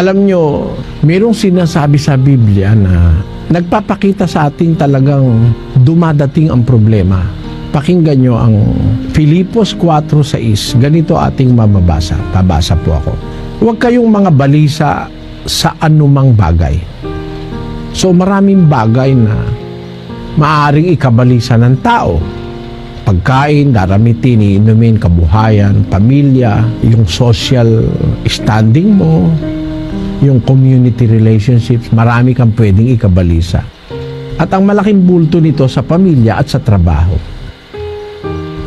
Alam nyo, mayroong sinasabi sa Biblia na nagpapakita sa atin talagang dumadating ang problema. Pakinggan nyo ang Filipos 4:6. Ganito ating mababasa. Babasa po ako. Huwag kayong mga balisa sa anumang bagay. So maraming bagay na maaaring ikabalisa ng tao. Pagkain, daramitin, iinumin, kabuhayan, pamilya, yung social standing mo, yung community relationships, marami kang pwedeng ikabalisa. At ang malaking bulto nito sa pamilya at sa trabaho.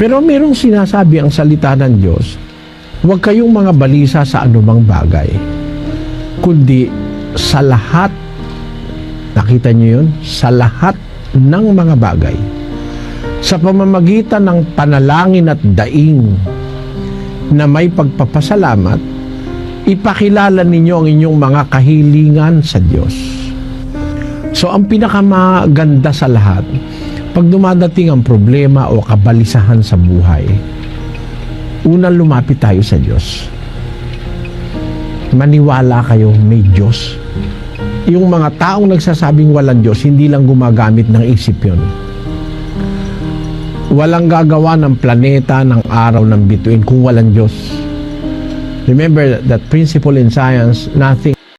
Pero merong sinasabi ang salita ng Diyos, huwag kayong mga balisa sa anumang bagay, kundi sa lahat, nakita niyo yun? Sa lahat ng mga bagay, sa pamamagitan ng panalangin at daing na may pagpapasalamat, ipakilala ninyo ang inyong mga kahilingan sa Diyos. So ang pinakamaganda sa lahat, pag dumadating ang problema o kabalisahan sa buhay, unang lumapit tayo sa Diyos. Maniwala kayo, may Diyos. Yung mga taong nagsasabing walang Diyos, hindi lang gumagamit ng isip yun. Walang gagawa ng planeta, ng araw, ng bituin kung walang Diyos. Remember that principle in science, nothing